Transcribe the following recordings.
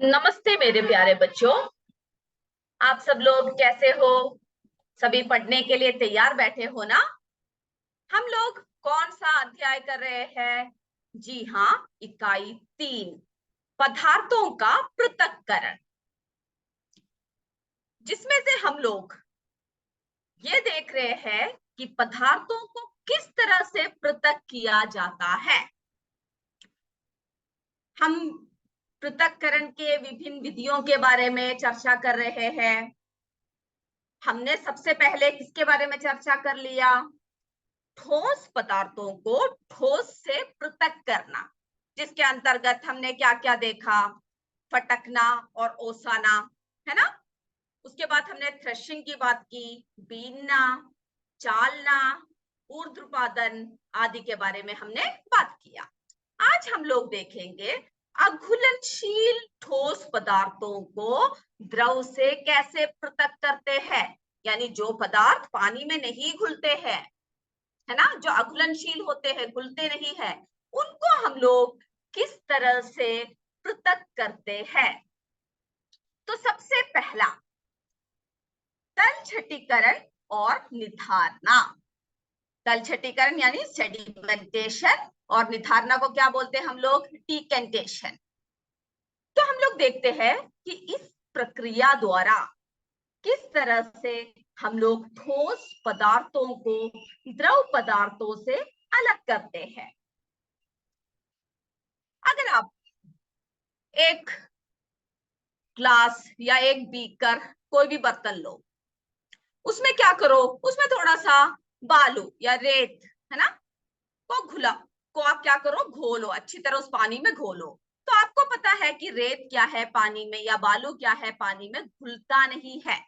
नमस्ते मेरे प्यारे बच्चों। आप सब लोग कैसे हो? सभी पढ़ने के लिए तैयार बैठे हो ना? हम लोग कौन सा अध्याय कर रहे हैं? जी हाँ, इकाई 3, पदार्थों का पृथक्करण। जिसमें से हम लोग ये देख रहे हैं कि पदार्थों को किस तरह से पृथक किया जाता है। हम पृथक्करण के विभिन्न विधियों के बारे में चर्चा कर रहे हैं। हमने सबसे पहले किसके बारे में चर्चा कर लिया? ठोस पदार्थों को ठोस से पृथक करना, जिसके अंतर्गत हमने क्या क्या देखा? फटकना और ओसाना, है ना? उसके बाद हमने थ्रेशिंग की बात की, बीनना, चालना, ऊर्ध्वपातन आदि के बारे में हमने बात किया। आज हम लोग देखेंगे अघुलनशील ठोस पदार्थों को द्रव से कैसे पृथक करते हैं। यानी जो पदार्थ पानी में नहीं घुलते हैं, है ना, जो अघुलनशील होते हैं, घुलते नहीं है, उनको हम लोग किस तरह से पृथक करते हैं। तो सबसे पहला, तलछटीकरण और निथारना। तलछटीकरण यानी सेडिमेंटेशन, और निथारना को क्या बोलते हैं हम लोग? डिकेंटेशन। तो हम लोग देखते हैं कि इस प्रक्रिया द्वारा किस तरह से हम लोग ठोस पदार्थों को द्रव पदार्थों से अलग करते हैं। अगर आप एक ग्लास या एक बीकर, कोई भी बर्तन लो, उसमें क्या करो? उसमें थोड़ा सा बालू या रेत, है ना, को घुला को आप क्या करो? घोलो, अच्छी तरह उस पानी में घोलो। तो आपको पता है कि रेत क्या है पानी में, या बालू क्या है पानी में, घुलता नहीं है।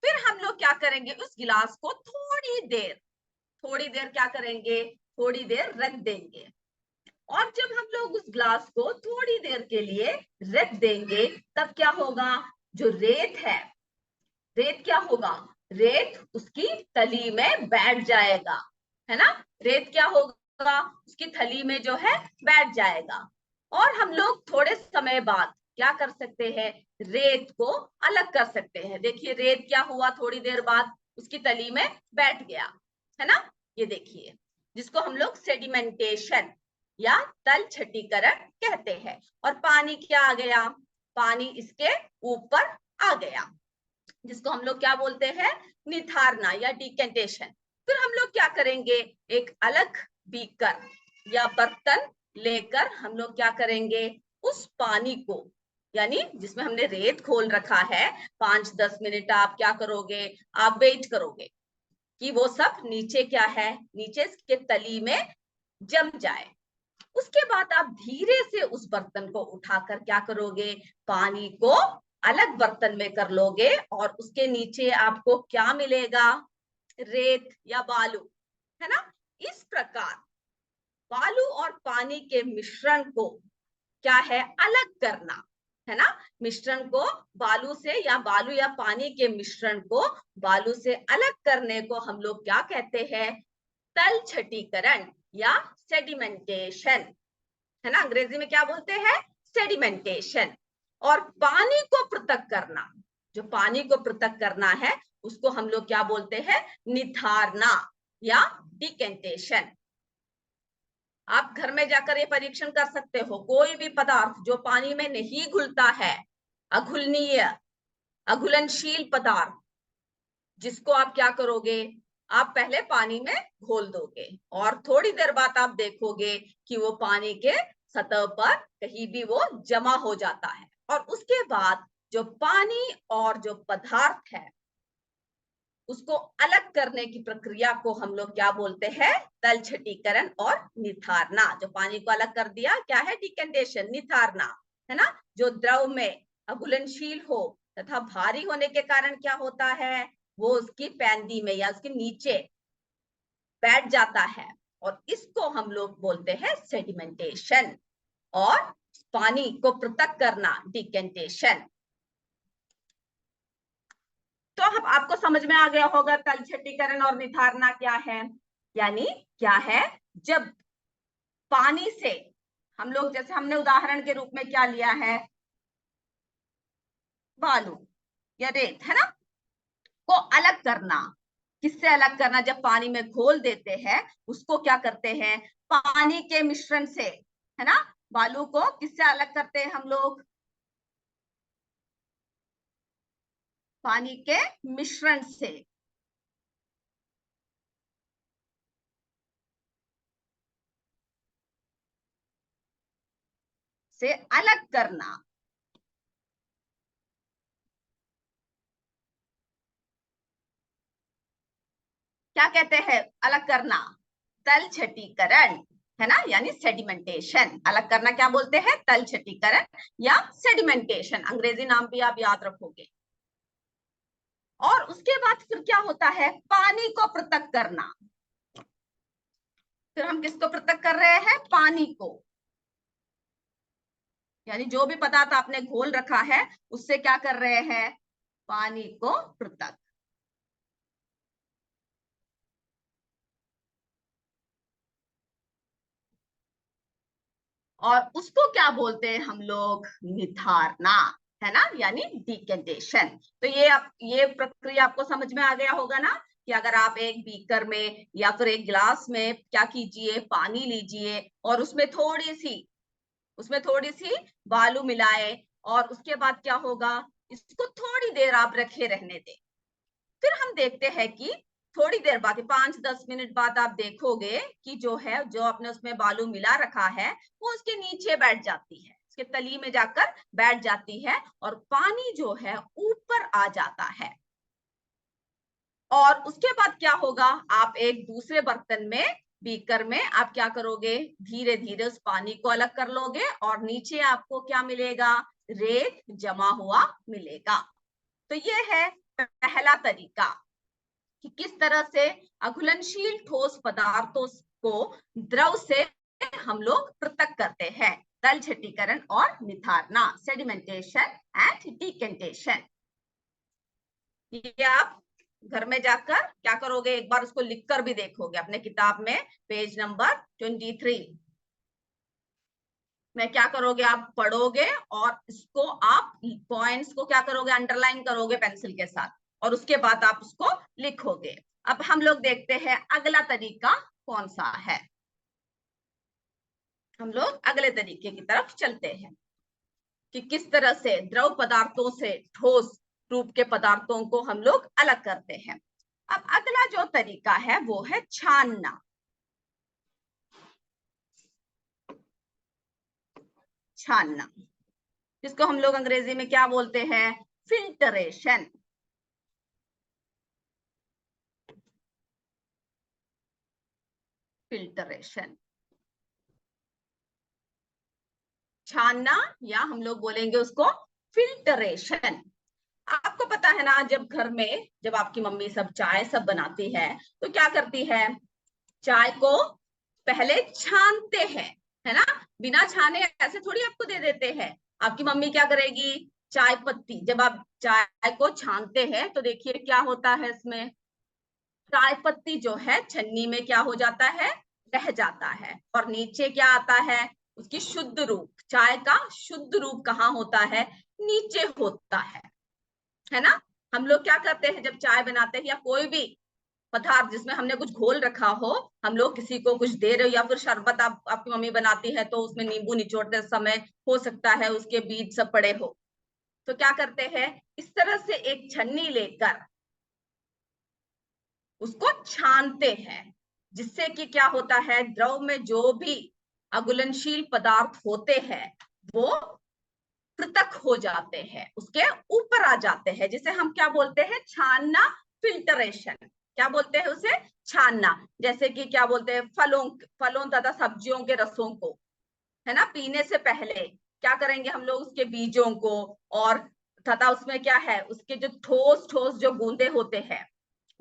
फिर हम लोग क्या करेंगे? उस गिलास को थोड़ी देर क्या करेंगे? थोड़ी देर रख देंगे। और जब हम लोग उस ग्लास को थोड़ी देर के लिए रख देंगे, तब क्या होगा? जो रेत है, रेत क्या होगा? रेत उसकी तली में बैठ जाएगा, है ना? रेत क्या होगा? उसकी थली में जो है बैठ जाएगा। और हम लोग थोड़े समय बाद क्या कर सकते हैं? रेत को अलग कर सकते हैं। देखिए रेत क्या हुआ, थोड़ी देर बाद उसकी तली में बैठ गया, है ना? ये देखिए, जिसको हम लोग सेडिमेंटेशन या तलछटीकरण कहते हैं। और पानी क्या आ गया? पानी इसके ऊपर आ गया, जिसको हम लोग क्या बोलते हैं? निथारना या डिकेंटेशन। फिर हम लोग क्या करेंगे? एक अलग बीकर या बर्तन लेकर हम लोग क्या करेंगे? उस पानी को, यानी जिसमें हमने रेत खोल रखा है, 5-10 मिनट आप क्या करोगे? आप वेट करोगे कि वो सब नीचे क्या है, नीचे के तली में जम जाए। उसके बाद आप धीरे से उस बर्तन को उठाकर क्या करोगे? पानी को अलग बर्तन में कर लोगे, और उसके नीचे आपको क्या मिलेगा? रेत या बालू, है ना? इस प्रकार बालू और पानी के मिश्रण को क्या है? अलग करना, है ना? मिश्रण को बालू से, या बालू या पानी के मिश्रण को बालू से अलग करने को हम लोग क्या कहते हैं? तलछटीकरण या सेडिमेंटेशन, है ना? अंग्रेजी में क्या बोलते हैं? सेडिमेंटेशन। और पानी को पृथक करना, जो पानी को पृथक करना है, उसको हम लोग क्या बोलते हैं? निथारना या डिकेंटेशन। आप घर में जाकर ये परीक्षण कर सकते हो। कोई भी पदार्थ जो पानी में नहीं घुलता है, अघुलनीय, अघुलनशील पदार्थ, जिसको आप क्या करोगे? आप पहले पानी में घोल दोगे, और थोड़ी देर बाद आप देखोगे कि वो पानी के सतह पर कहीं भी वो जमा हो जाता है। और उसके बाद जो पानी और जो पदार्थ है, उसको अलग करने की प्रक्रिया को हम लोग क्या बोलते हैं? तलछटीकरण और निथारना। जो पानी को अलग कर दिया, क्या है? डिकेंटेशन, निथारना, है ना? जो द्रव में अघुलनशील हो तथा भारी होने के कारण क्या होता है? वो उसकी पैंदी में या उसके नीचे बैठ जाता है, और इसको हम लोग बोलते हैं सेडिमेंटेशन। और पानी को पृथक करना, डिकेंटेशन। तो अब आपको समझ में आ गया होगा तलछटीकरण और निथारना क्या है। यानी क्या है? जब पानी से हम लोग, जैसे हमने उदाहरण के रूप में क्या लिया है? बालू या रेत, है ना, को अलग करना। किससे अलग करना? जब पानी में घोल देते हैं उसको क्या करते हैं? पानी के मिश्रण से, है ना। बालू को किससे अलग करते हैं हम लोग? पानी के मिश्रण से अलग करना। क्या कहते हैं अलग करना? तल छटीकरण, है ना, यानी सेडिमेंटेशन। अलग करना क्या बोलते हैं? तल छटीकरण या सेडिमेंटेशन, अंग्रेजी नाम भी आप याद रखोगे। और उसके बाद फिर क्या होता है? पानी को पृथक करना। फिर हम किसको पृथक कर रहे हैं? पानी को, यानी जो भी पदार्थ आपने घोल रखा है उससे क्या कर रहे हैं? पानी को पृथक। और उसको क्या बोलते हैं हम लोग? निथारना, है ना, यानी डिकेंटेशन। तो ये प्रक्रिया आपको समझ में आ गया होगा ना, कि अगर आप एक बीकर में या फिर एक गिलास में क्या कीजिए, पानी लीजिए और उसमें थोड़ी सी बालू मिलाए, और उसके बाद क्या होगा? इसको थोड़ी देर आप रखे रहने दें। फिर हम देखते हैं कि थोड़ी देर बाद, 5-10 मिनट बाद आप देखोगे कि जो है, जो आपने उसमें बालू मिला रखा है वो उसके नीचे बैठ जाती है, उसके तली में जाकर बैठ जाती है, और पानी जो है ऊपर आ जाता है। और उसके बाद क्या होगा? आप एक दूसरे बर्तन में, बीकर में आप क्या करोगे? धीरे धीरे उस पानी को अलग कर लोगे, और नीचे आपको क्या मिलेगा? रेत जमा हुआ मिलेगा। तो ये है पहला तरीका, कि किस तरह से अघुलनशील ठोस पदार्थों को द्रव से हम लोग पृथक करते हैं। तल छटीकरण और निथारना, सेडिमेंटेशन एंड डिकेंटेशन। ये आप घर में जाकर क्या करोगे? एक बार उसको लिखकर भी देखोगे अपने किताब में, पेज नंबर 23 में क्या करोगे? आप पढ़ोगे और इसको आप पॉइंट्स को क्या करोगे? अंडरलाइन करोगे पेंसिल के साथ, और उसके बाद आप उसको लिखोगे। अब हम लोग देखते हैं अगला तरीका कौन सा है। हम लोग अगले तरीके की तरफ चलते हैं, कि किस तरह से द्रव पदार्थों से ठोस रूप के पदार्थों को हम लोग अलग करते हैं। अब अगला जो तरीका है वो है छानना। छानना, जिसको हम लोग अंग्रेजी में क्या बोलते हैं? फिल्टरेशन। फिल्टरेशन, छानना, या हम लोग बोलेंगे उसको फिल्टरेशन। आपको पता है ना, जब घर में जब आपकी मम्मी सब चाय सब बनाती है तो क्या करती है? चाय को पहले छानते हैं, है ना। बिना छाने ऐसे थोड़ी आपको दे देते हैं। आपकी मम्मी क्या करेगी? चाय पत्ती, जब आप चाय को छानते हैं तो देखिए क्या होता है इसमें? चाय पत्ती जो है छन्नी में क्या हो जाता है? रह जाता है। और नीचे क्या आता है? उसकी शुद्ध रूप, चाय का शुद्ध रूप कहाँ होता है? नीचे होता है ना। हम लोग क्या करते हैं जब चाय बनाते हैं, या कोई भी पदार्थ जिसमें हमने कुछ घोल रखा हो, हम लोग किसी को कुछ दे रहे हो, या फिर शरबत आपकी मम्मी बनाती है तो उसमें नींबू निचोड़ते समय हो सकता है उसके बीज सब पड़े हो, तो क्या करते हैं? इस तरह से एक छन्नी लेकर उसको छानते हैं, जिससे कि क्या होता है? द्रव में जो भी अघुलनशील पदार्थ होते हैं वो पृथक हो जाते हैं, उसके ऊपर आ जाते हैं, जिसे हम क्या बोलते हैं? छानना, फिल्टरेशन। क्या बोलते हैं उसे? छानना। जैसे कि क्या बोलते हैं? फलों फलों तथा सब्जियों के रसों को, है ना, पीने से पहले क्या करेंगे हम लोग? उसके बीजों को, और तथा उसमें क्या है? उसके जो ठोस ठोस जो बूंदे होते हैं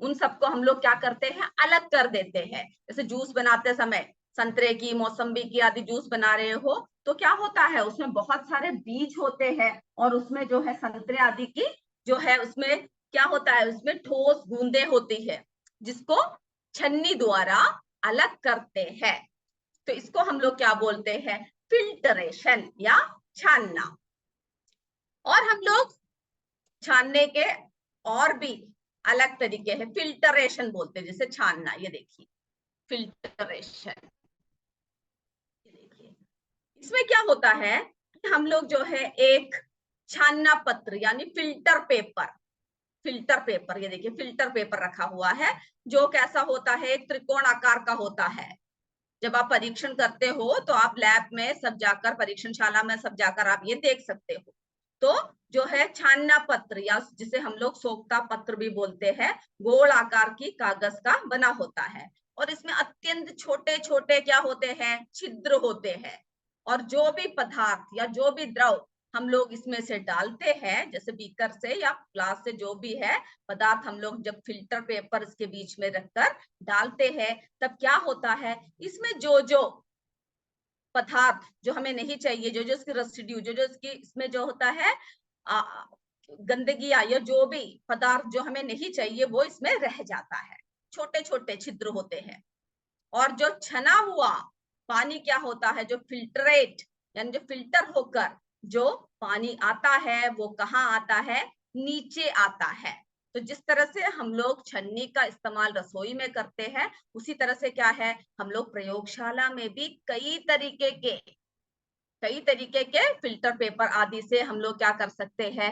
उन सबको हम लोग क्या करते हैं? अलग कर देते हैं। जैसे जूस बनाते समय संतरे की, मौसम्बी की आदि जूस बना रहे हो तो क्या होता है? उसमें बहुत सारे बीज होते हैं, और उसमें जो है संतरे आदि की जो है उसमें क्या होता है? उसमें ठोस बूंदे होती है, जिसको छन्नी द्वारा अलग करते हैं। तो इसको हम लोग क्या बोलते हैं? फिल्टरेशन या छानना। और हम लोग छानने के और भी अलग तरीके हैं, फिल्टरेशन बोलते हैं जिसे छानना। ये देखिए फिल्टरेशन, ये देखिए इसमें क्या होता है कि हम लोग जो है एक छानना पत्र यानी फिल्टर पेपर, ये देखिए फिल्टर पेपर रखा हुआ है, जो कैसा होता है, एक त्रिकोण आकार का होता है। जब आप परीक्षण करते हो तो आप लैब में सब जाकर, परीक्षणशाला में सब जाकर आप ये देख सकते हो। तो जो है छानना पत्र या जिसे हम लोग सोखता पत्र भी बोलते हैं, गोल आकार की कागज का बना होता है और इसमें अत्यंत छोटे छोटे क्या होते हैं, छिद्र होते हैं। और जो भी पदार्थ या जो भी द्रव हम लोग इसमें से डालते हैं, जैसे बीकर से या ग्लास से जो भी है पदार्थ, हम लोग जब फिल्टर पेपर इसके बीच में रखकर डालते हैं तब क्या होता है, इसमें जो जो पदार्थ जो हमें नहीं चाहिए, जो जो इसकी रेसिड्यू, जो जो इसकी इसमें जो होता है गंदगी या जो भी पदार्थ जो हमें नहीं चाहिए वो इसमें रह जाता है, छोटे छोटे छिद्र होते हैं। और जो छना हुआ पानी क्या होता है, जो फिल्ट्रेट यानी जो फिल्टर होकर जो पानी आता है वो कहाँ आता है, नीचे आता है। तो जिस तरह से हम लोग छन्नी का इस्तेमाल रसोई में करते हैं, उसी तरह से क्या है, हम लोग प्रयोगशाला में भी कई तरीके के फिल्टर पेपर आदि से हम लोग क्या कर सकते हैं,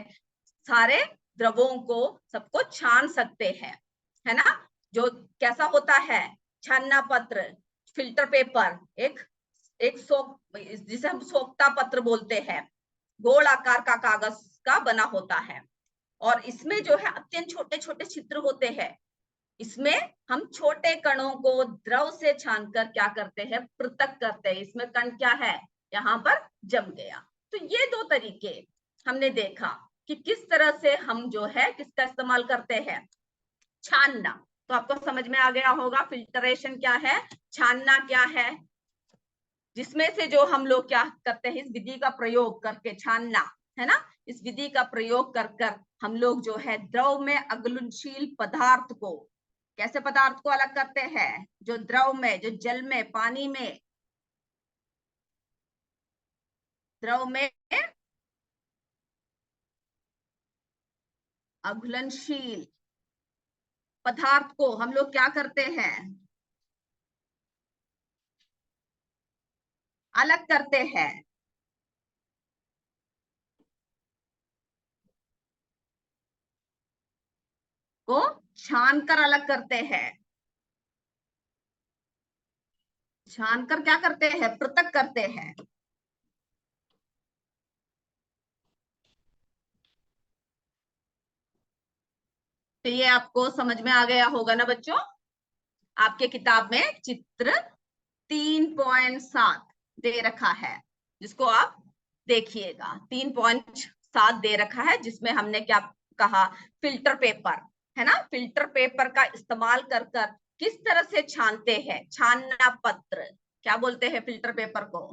सारे द्रवों को सबको छान सकते हैं, है ना। जो कैसा होता है छानना पत्र, फिल्टर पेपर, एक एक सोख, जिसे हम सोखता पत्र बोलते हैं, गोल आकार का कागज का बना होता है। और इसमें जो है अत्यंत छोटे छोटे छिद्र होते हैं। इसमें हम छोटे कणों को द्रव से छानकर क्या करते हैं, पृथक करते हैं। इसमें कण क्या है, यहाँ पर जम गया। तो ये दो तरीके हमने देखा कि किस तरह से हम जो है किसका इस्तेमाल करते हैं, छानना। तो आपको समझ में आ गया होगा फिल्टरेशन क्या है, छानना क्या है, जिसमें से जो हम लोग क्या करते हैं, इस विधि का प्रयोग करके छानना, है ना। इस विधि का प्रयोग कर कर हम लोग जो है द्रव में अघुलनशील पदार्थ को, कैसे पदार्थ को अलग करते हैं, जो द्रव में, जो जल में, पानी में, द्रव में अघुलनशील पदार्थ को हम लोग क्या करते हैं, अलग करते हैं। को छानकर अलग करते हैं, छानकर क्या करते हैं, पृथक करते हैं। तो ये आपको समझ में आ गया होगा ना बच्चों। आपके किताब में चित्र 3.7 दे रखा है, जिसको आप देखिएगा। 3.7 दे रखा है, जिसमें हमने क्या कहा, फिल्टर पेपर, है ना। फिल्टर पेपर का इस्तेमाल कर कर किस तरह से छानते हैं, छानना पत्र क्या बोलते हैं फिल्टर पेपर को।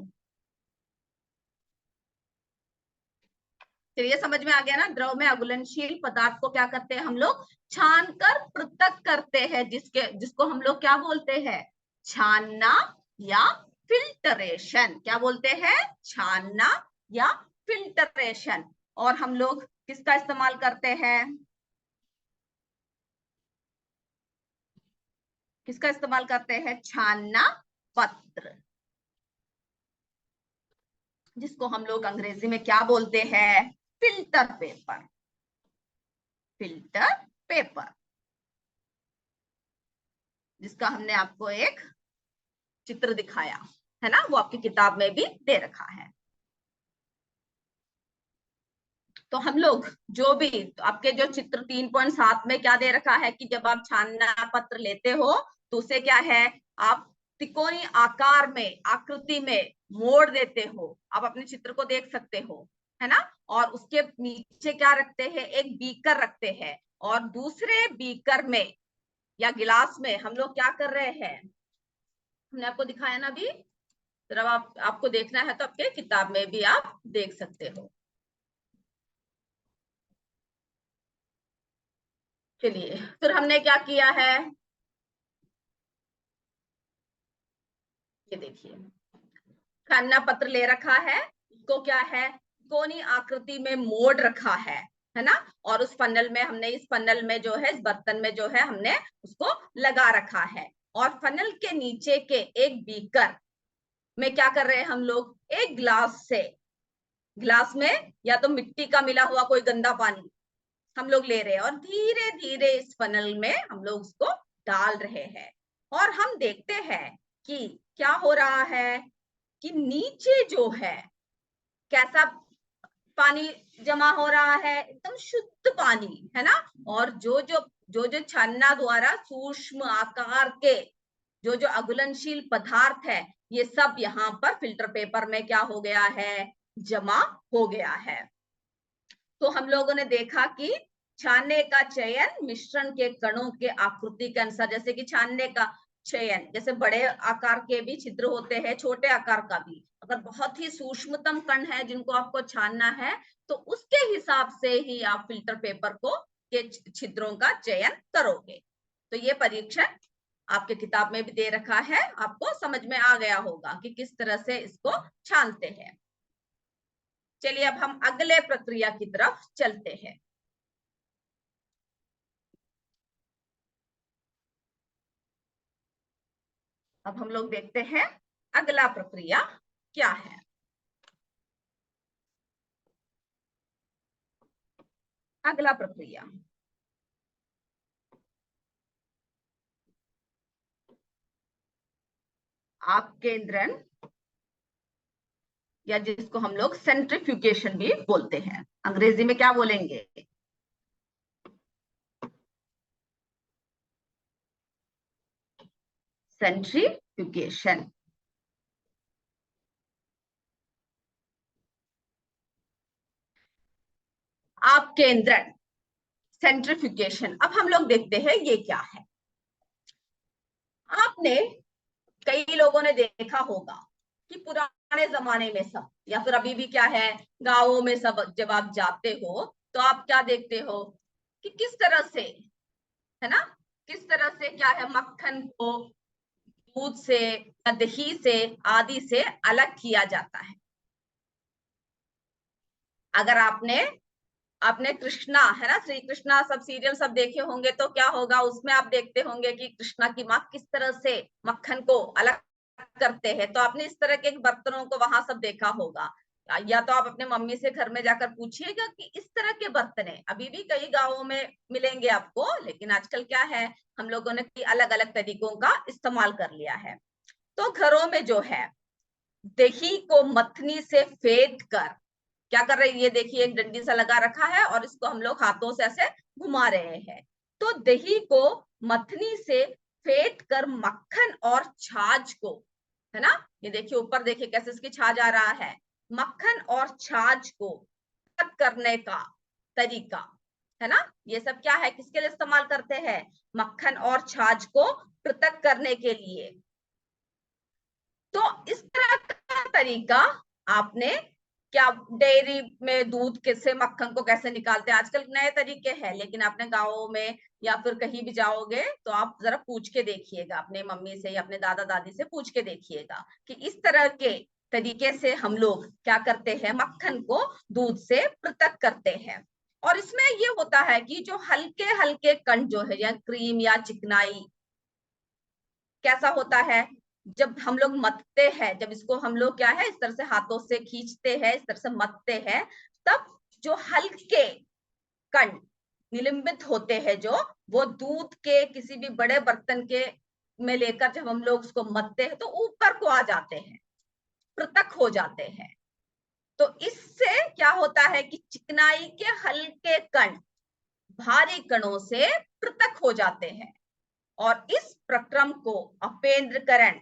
चलिए समझ में आ गया ना। द्रव में अघुलनशील पदार्थ को क्या करते हैं हम लोग, छान कर पृथक करते हैं, जिसको हम लोग क्या बोलते हैं, छानना या फिल्टरेशन। क्या बोलते हैं, छानना या फिल्टरेशन। और हम लोग किसका इस्तेमाल करते हैं, किसका इस्तेमाल करते हैं, छानना पत्र, जिसको हम लोग अंग्रेजी में क्या बोलते हैं, फिल्टर पेपर, फिल्टर पेपर, जिसका हमने आपको एक चित्र दिखाया, है ना, वो आपकी किताब में भी दे रखा है। तो हम लोग जो भी आपके जो चित्र 3.7 में क्या दे रखा है कि जब आप छानना पत्र लेते हो तो उसे क्या है, आप त्रिकोणीय आकार में, आकृति में मोड़ देते हो। आप अपने चित्र को देख सकते हो, है ना। और उसके नीचे क्या रखते हैं, एक बीकर रखते हैं, और दूसरे बीकर में या गिलास में हम लोग क्या कर रहे हैं, हमने आपको दिखाया ना अभी। जरा आपको देखना है तो आपके किताब में भी आप देख सकते हो। चलिए फिर हमने क्या किया है, ये देखिए खाना पत्र ले रखा है, इसको क्या है, कोनी आकृति में मोड़ रखा है। है ना। और उस फनल में हमने, इस फनल में जो है, इस बर्तन में जो है हमने उसको लगा रखा है। और फनल के नीचे के एक बीकर में क्या कर रहे हैं हम लोग, एक ग्लास से, ग्लास में या तो मिट्टी का मिला हुआ कोई गंदा पानी हम लोग ले रहे हैं और धीरे धीरे इस फनल में हम लोग उसको डाल रहे हैं। और हम देखते हैं कि क्या हो रहा है कि नीचे जो है कैसा पानी जमा हो रहा है, एकदम शुद्ध पानी, है ना। और जो छन्ना द्वारा सूक्ष्म आकार के जो अघुलनशील पदार्थ है, ये सब यहाँ पर फिल्टर पेपर में क्या हो गया है, जमा हो गया है। तो हम लोगों ने देखा कि छानने का चयन मिश्रण के कणों के आकृति के अनुसार, जैसे कि छानने का चयन, जैसे बड़े आकार के भी छिद्र होते हैं, छोटे आकार का भी, अगर बहुत ही सूक्ष्मतम कण है जिनको आपको छानना है तो उसके हिसाब से ही आप फिल्टर पेपर को के छिद्रों का चयन करोगे। तो ये परीक्षण आपके किताब में भी दे रखा है, आपको समझ में आ गया होगा कि किस तरह से इसको छानते हैं। चलिए अब हम अगले प्रक्रिया की तरफ चलते हैं। अब हम लोग देखते हैं अगला प्रक्रिया क्या है। अगला प्रक्रिया, आपकेंद्रण, या जिसको हम लोग सेंट्रीफ्यूगेशन भी बोलते हैं, अंग्रेजी में क्या बोलेंगे, सेंट्रीफ्यूगेशन। आपकेंद्रण, सेंट्रीफ्यूगेशन, अब हम लोग देखते हैं ये क्या है। आपने, कई लोगों ने देखा होगा कि पुराने जमाने में सब, या फिर अभी भी क्या है, गांवों में सब जब आप जाते हो तो आप क्या देखते हो कि किस तरह से, है ना, किस तरह से क्या है, मक्खन को दूध से या दही से आदि से अलग किया जाता है। अगर आपने आपने कृष्णा, है ना, श्री कृष्णा सब सीरियल सब देखे होंगे तो क्या होगा, उसमें आप देखते होंगे कि कृष्णा की माँ किस तरह से मक्खन को अलग करते हैं। तो आपने इस तरह के बर्तनों को वहां सब देखा होगा, या तो आप अपने मम्मी से घर में जाकर पूछिएगा कि इस तरह के बर्तन अभी भी कई गांवों में मिलेंगे आपको। लेकिन आजकल क्या है, हम लोगों ने अलग अलग तरीकों का इस्तेमाल कर लिया है। तो घरों में जो है, दही को मथनी से फेंट कर क्या कर रहे हैं, ये देखिए एक डंडी सा लगा रखा है और इसको हम लोग हाथों से ऐसे घुमा रहे हैं। तो दही को मथनी से फेंट कर मक्खन और छाछ को, है ना, ये देखिए ऊपर देखिए कैसे इसकी छाछ आ रहा है, मक्खन और छाछ को अलग करने का तरीका, है ना। ये सब क्या है, किसके लिए इस्तेमाल करते हैं, मक्खन और छाछ को पृथक करने के लिए। तो इस तरह का तरीका आपने, क्या डेयरी में दूध से मक्खन को कैसे निकालते हैं, आजकल नए तरीके हैं, लेकिन आपने गाँवों में या फिर कहीं भी जाओगे तो आप जरा पूछ के देखिएगा, अपने मम्मी से या अपने दादा दादी से पूछ के देखिएगा कि इस तरह के तरीके से हम लोग क्या करते हैं, मक्खन को दूध से पृथक करते हैं। और इसमें ये होता है कि जो हल्के हल्के कण जो है, या क्रीम या चिकनाई, कैसा होता है, जब हम लोग मथते हैं, जब इसको हम लोग क्या है इस तरह से हाथों से खींचते हैं, इस तरह से मथते हैं, तब जो हल्के कण निलंबित होते हैं, जो वो दूध के किसी भी बड़े बर्तन के में लेकर जब हम लोग उसको मथते हैं तो ऊपर को आ जाते हैं, पृथक हो जाते हैं। तो इससे क्या होता है कि चिकनाई के हल्के कण भारी कणों से पृथक हो जाते हैं। और इस प्रक्रम को अपेंद्रकरण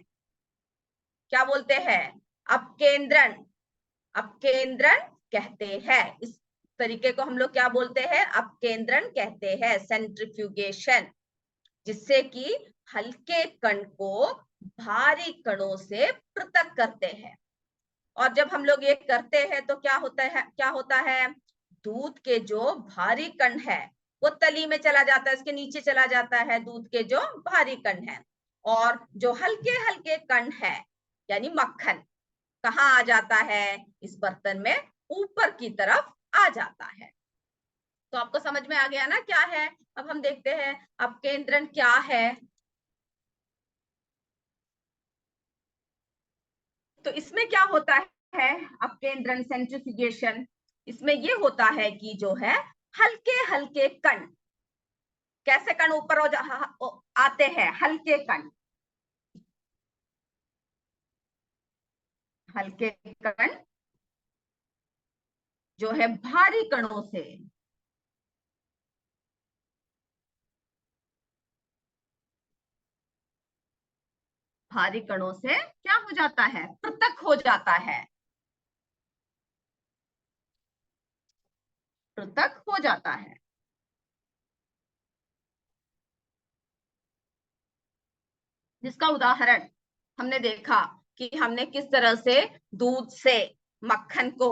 क्या बोलते हैं, अपकेंद्रण, अपकेंद्रण कहते हैं। इस तरीके को हम लोग क्या बोलते हैं, अपकेंद्रण कहते हैं, सेंट्रीफ्यूगेशन, जिससे कि हल्के कण को भारी कणों से पृथक करते हैं। और जब हम लोग ये करते हैं तो क्या होता है, क्या होता है, दूध के जो भारी कण है वो तली में चला जाता है, इसके नीचे चला जाता है दूध के जो भारी कण है, और जो हल्के हल्के कण है यानी मक्खन कहाँ आ जाता है, इस बर्तन में ऊपर की तरफ आ जाता है। तो आपको समझ में आ गया ना क्या है। अब हम देखते हैं अपकेंद्रण क्या है। तो इसमें क्या होता है अपकेंद्रण सेंट्रीफ्यूगेशन, इसमें ये होता है कि जो है हल्के हल्के कण, कैसे कण ऊपर आते हैं, हल्के कण, हल्के कण जो है भारी कणों से, भारी कणों से क्या हो जाता है, पृथक हो जाता है, पृथक हो जाता है। जिसका उदाहरण हमने देखा कि हमने किस तरह से दूध से मक्खन को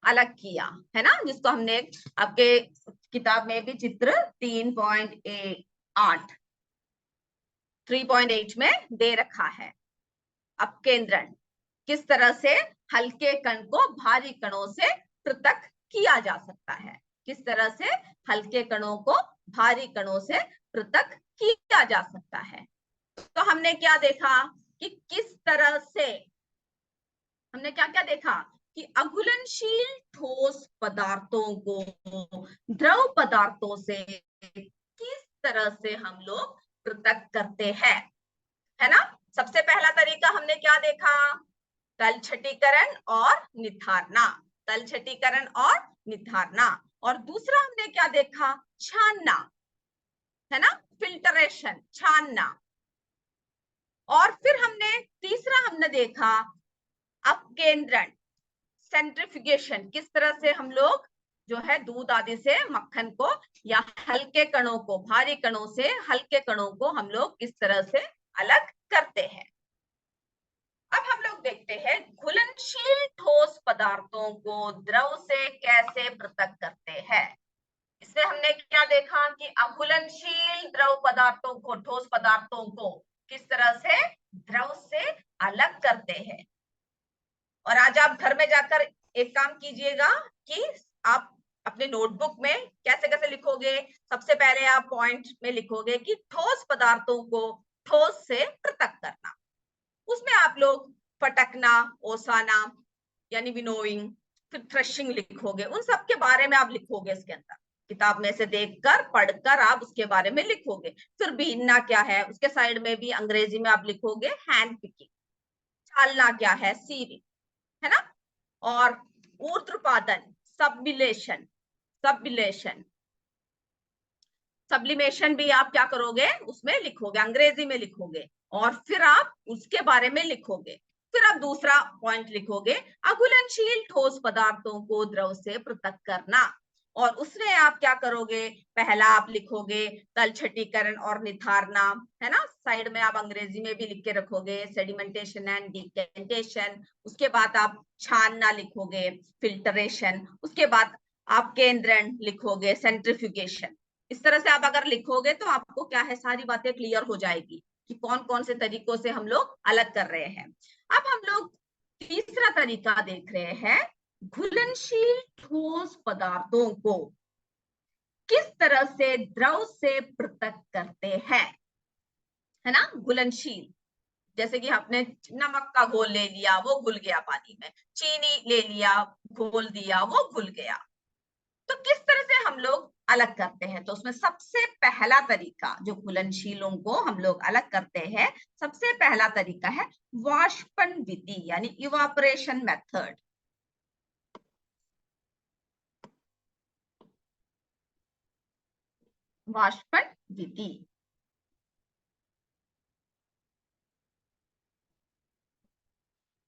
अलग किया है ना, जिसको हमने आपके किताब में भी चित्र 3.8 3.8 में दे रखा है। अपकेंद्रण किस तरह से हल्के कण को भारी कणों से पृथक किया जा सकता है, किस तरह से हल्के कणों को भारी कणों से पृथक किया जा सकता है। तो हमने क्या देखा कि किस तरह से, हमने क्या क्या देखा कि अघुलनशील ठोस पदार्थों को द्रव पदार्थों से किस तरह से हम लोग पृथक करते हैं, है ना। सबसे पहला तरीका हमने क्या देखा, तलछटीकरण और निथारना, तलछटीकरण और निथारना। और दूसरा हमने क्या देखा, छानना, है ना, फिल्टरेशन, छानना। और फिर हमने तीसरा हमने देखा अपकेंद्रण, सेंट्रीफ्यूगेशन, किस तरह से हम लोग जो है दूध आदि से मक्खन को या हल्के कणों को भारी कणों से हल्के कणों को हम लोग किस तरह से अलग करते हैं। अब हम लोग देखते हैं घुलनशील ठोस पदार्थों को द्रव से कैसे पृथक करते हैं। इसमें हमने क्या देखा कि अघुलनशील द्रव पदार्थों को, ठोस पदार्थों को किस तरह से द्रव से अलग करते हैं। और आज आप घर में जाकर एक काम कीजिएगा कि आप अपने नोटबुक में कैसे कैसे लिखोगे, सबसे पहले आप पॉइंट में लिखोगे कि ठोस पदार्थों को ठोस से पृथक करना। उसमें आप लोग फटकना, ओसाना यानी विनोइंग, फिर थ्रेशिंग लिखोगे, उन सब के बारे में आप लिखोगे इसके अंदर, किताब में से देखकर पढ़कर आप उसके बारे में लिखोगे। फिर बीनना क्या है, उसके साइड में भी अंग्रेजी में आप लिखोगे हैंड पिकिंग। छालना क्या है, सीविंग, है ना। और ऊर्ध्वपातन, सबलिमेशन, सबलिमेशन, सब्लिमेशन भी आप क्या करोगे, उसमें लिखोगे, अंग्रेजी में लिखोगे, और फिर आप उसके बारे में लिखोगे। फिर आप दूसरा पॉइंट लिखोगे अघुलनशील ठोस पदार्थों को द्रव से पृथक करना। और उसमें आप क्या करोगे, पहला आप लिखोगे तलछटीकरण और निथारना, है ना, साइड में आप अंग्रेजी में भी लिख के रखोगे सेडिमेंटेशन एंड डिकेंटेशन। उसके बाद आप छानना लिखोगे, फिल्टरेशन। उसके बाद आप केंद्रण लिखोगे, सेंट्रीफ्यूगेशन। इस तरह से आप अगर लिखोगे तो आपको क्या है, सारी बातें क्लियर हो जाएगी कि कौन कौन से तरीकों से हम लोग अलग कर रहे हैं। अब हम लोग तीसरा तरीका देख रहे हैं, घुलनशील ठोस पदार्थों को किस तरह से द्रव से पृथक करते हैं, है ना। घुलनशील, जैसे कि आपने नमक का घोल ले लिया, वो घुल गया पानी में, चीनी ले लिया, घोल दिया, वो घुल गया। तो किस तरह से हम लोग अलग करते हैं, तो उसमें सबसे पहला तरीका जो घुलनशीलों को हम लोग अलग करते हैं, सबसे पहला तरीका है वाष्पन विधि यानी इवापोरेशन मेथड। वाष्पन विधि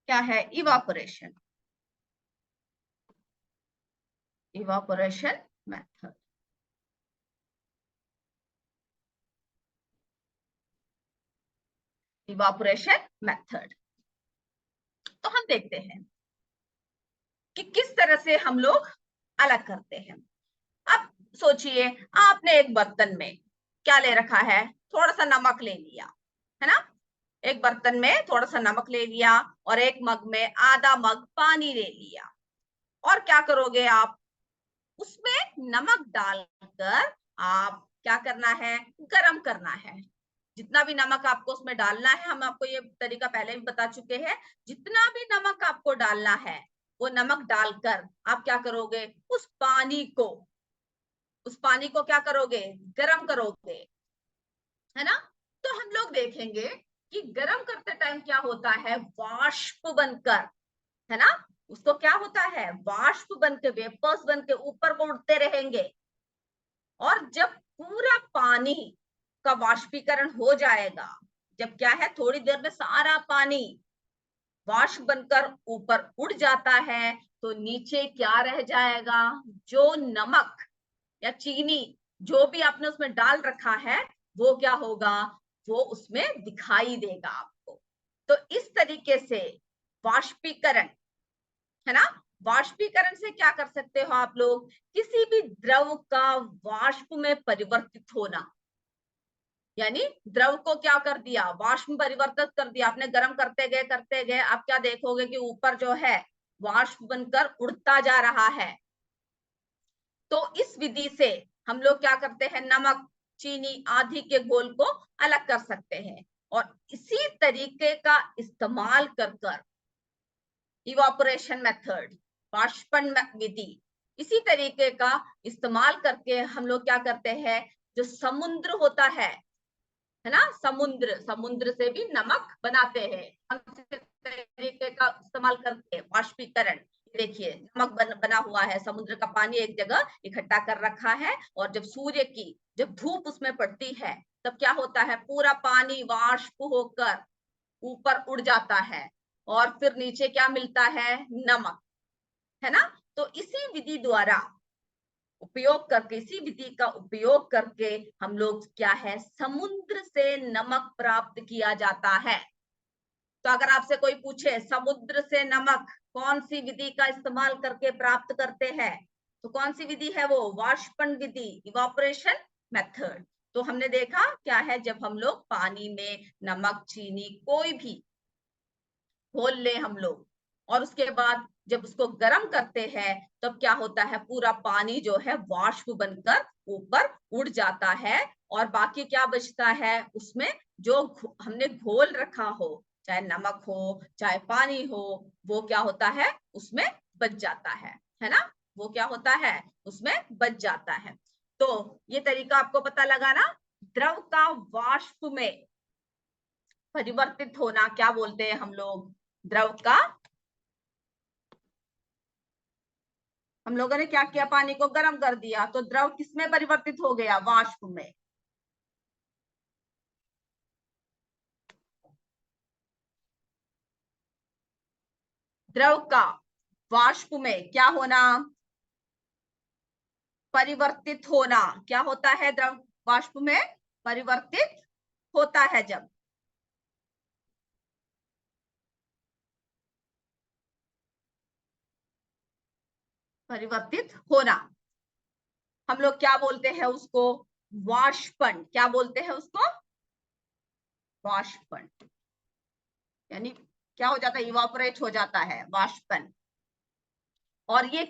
क्या है, evaporation, evaporation method. Evaporation method, तो हम देखते हैं कि किस तरह से हम लोग अलग करते हैं। अब सोचिए, आपने एक बर्तन में क्या ले रखा है, थोड़ा सा नमक ले लिया, है ना। एक बर्तन में थोड़ा सा नमक ले लिया और एक मग में आधा मग पानी ले लिया। और क्या करोगे आप, उसमें नमक डालकर आप क्या करना है, गरम करना है। जितना भी नमक आपको उसमें डालना है, हम आपको ये तरीका पहले भी बता चुके हैं। जितना भी नमक आपको डालना है, वो नमक डालकर आप क्या करोगे, उस पानी को क्या करोगे, गरम करोगे, है ना। तो हम लोग देखेंगे कि गरम करते टाइम क्या होता है, वाष्प बनकर, है ना, उसको क्या होता है, वाष्प बनकर, वेपर्स बनकर ऊपर को उड़ते रहेंगे। और जब पूरा पानी का वाष्पीकरण हो जाएगा, जब क्या है, थोड़ी देर में सारा पानी वाष्प बनकर ऊपर उड़ जाता है, तो नीचे क्या रह जाएगा, जो नमक या चीनी जो भी आपने उसमें डाल रखा है, वो क्या होगा, वो उसमें दिखाई देगा आपको। तो इस तरीके से वाष्पीकरण, है ना, वाष्पीकरण से क्या कर सकते हो आप लोग, किसी भी द्रव का वाष्प में परिवर्तित होना, यानी द्रव को क्या कर दिया, वाष्प में परिवर्तित कर दिया आपने, गर्म करते गए आप क्या देखोगे कि ऊपर जो है वाष्प बनकर उड़ता जा रहा है। तो इस विधि से हम लोग क्या करते हैं, नमक, चीनी आदि के घोल को अलग कर सकते हैं। और इसी तरीके का इस्तेमाल कर कर इवापोरेशन मेथड, वाष्पन विधि, इसी तरीके का इस्तेमाल करके हम लोग क्या करते हैं, जो समुद्र होता है ना, समुद्र से भी नमक बनाते हैं, तरीके का इस्तेमाल करके वाष्पीकरण। देखिए नमक बना हुआ है, समुद्र का पानी एक जगह इकट्ठा कर रखा है, और जब सूर्य की जब धूप उसमें पड़ती है, तब क्या होता है, पूरा पानी वाष्प होकर ऊपर उड़ जाता है, और फिर नीचे क्या मिलता है, नमक, है ना। तो इसी विधि द्वारा उपयोग करके, इसी विधि का उपयोग करके हम लोग क्या है, समुद्र से नमक प्राप्त किया जाता है। तो अगर आपसे कोई पूछे समुद्र से नमक कौन सी विधि का इस्तेमाल करके प्राप्त करते हैं, तो कौन सी विधि है वो, वाष्पन विधि, इवापोरेशन मेथड। तो हमने देखा क्या है, जब हम लोग पानी में नमक, चीनी कोई भी घोल ले हम लोग, और उसके बाद जब उसको गर्म करते हैं, तब क्या होता है, पूरा पानी जो है वाष्प बनकर ऊपर उड़ जाता है, और बाकी क्या बचता है उसमें, जो हमने घोल रखा हो, चाहे नमक हो चाहे पानी हो, वो क्या होता है उसमें बच जाता है ना, वो क्या होता है उसमें बच जाता है। तो ये तरीका आपको पता लगा ना, द्रव का वाष्प में परिवर्तित होना क्या बोलते हैं हम लोग, द्रव का, हम लोगों ने क्या किया, पानी को गर्म कर दिया, तो द्रव किसमें परिवर्तित हो गया, वाष्प में। द्रव का वाष्प में क्या होना, परिवर्तित होना, क्या होता है, द्रव वाष्प में परिवर्तित होता है, जब परिवर्तित होना, हम लोग क्या बोलते हैं उसको, वाष्पन, क्या बोलते हैं उसको, वाष्पन, यानी क्या हो जाता है, इवापोरेट हो जाता है, वाष्पन। और ये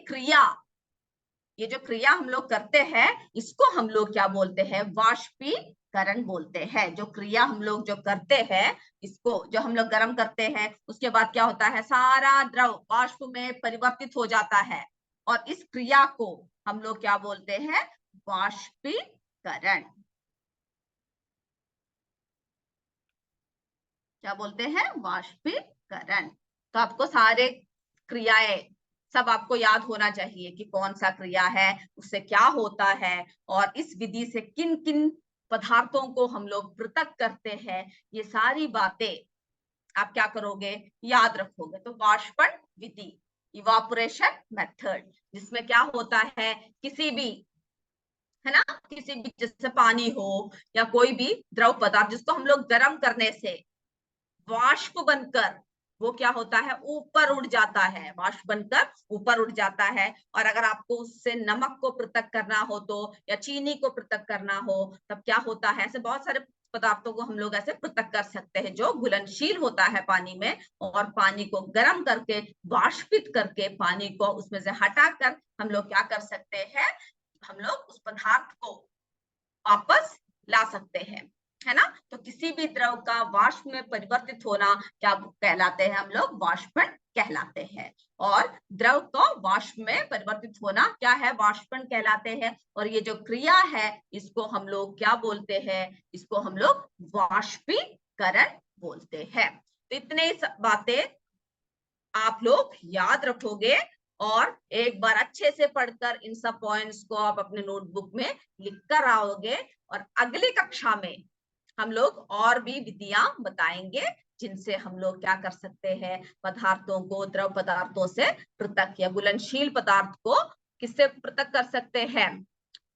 जो क्रिया हम लोग करते हैं, इसको हम लोग क्या बोलते हैं, वाष्पीकरण बोलते हैं। जो क्रिया हम लोग जो करते हैं, इसको जो हम लोग गर्म करते हैं, उसके बाद क्या होता है, सारा द्रव वाष्प में परिवर्तित हो जाता है, और इस क्रिया को हम लोग क्या बोलते हैं, वाष्पीकरण, क्या बोलते हैं, वाष्पीकरण। तो आपको सारे क्रियाएं सब आपको याद होना चाहिए कि कौन सा क्रिया है, उससे क्या होता है, और इस विधि से किन किन पदार्थों को हम लोग पृथक करते हैं, ये सारी बातें आप क्या करोगे, याद रखोगे। तो वाष्पन विधि, इवापोरेशन मेथड, जिसमें क्या होता है, किसी भी, है ना, किसी भी जैसे पानी हो या कोई भी द्रव पदार्थ, जिसको हम लोग गर्म करने से वाष्प बनकर वो क्या होता है, ऊपर उड़ जाता है, वाष्प बनकर ऊपर उड़ जाता है। और अगर आपको उससे नमक को पृथक करना हो, तो या चीनी को पृथक करना हो, तब क्या होता है, ऐसे बहुत सारे पदार्थों को हम लोग ऐसे पृथक कर सकते हैं। जो घुलनशील होता है पानी में, और पानी को गर्म करके वाष्पित करके पानी को उसमें से हटाकर हम लोग क्या कर सकते हैं, हम लोग उस पदार्थ को वापस ला सकते हैं, है ना। तो किसी भी द्रव का वाष्प में परिवर्तित होना क्या कहलाते हैं, हम लोग वाष्पन कहलाते हैं। और द्रव को वाष्प में परिवर्तित होना क्या है, वाष्पन कहलाते हैं। और ये जो क्रिया है इसको हम लोग क्या बोलते हैं, इसको हम लोग वाष्पीकरण बोलते हैं। तो इतने बातें आप लोग याद रखोगे और एक बार अच्छे से पढ़कर इन सब पॉइंट्स को आप अपने नोटबुक में लिख कर आओगे। और अगली कक्षा में हम लोग और भी विधियां बताएंगे जिनसे हम लोग क्या कर सकते हैं, पदार्थों को द्रव पदार्थों से पृथक या घुलनशील पदार्थ को किससे पृथक कर सकते हैं,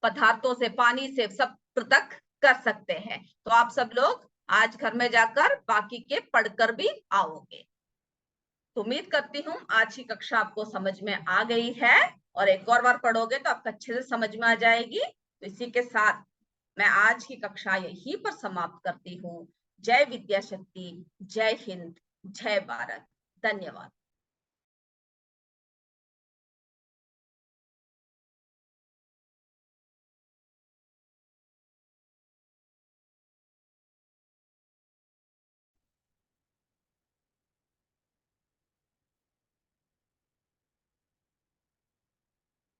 पदार्थों से, पानी से सब पृथक कर सकते हैं। तो आप सब लोग आज घर में जाकर बाकी के पढ़कर भी आओगे। तो उम्मीद करती हूँ आज की कक्षा आपको समझ में आ गई है, और एक और बार पढ़ोगे तो आपको अच्छे से समझ में आ जाएगी। तो इसी के साथ मैं आज की कक्षा यहीं पर समाप्त करती हूँ। जय विद्या शक्ति, जय हिंद, जय भारत, धन्यवाद।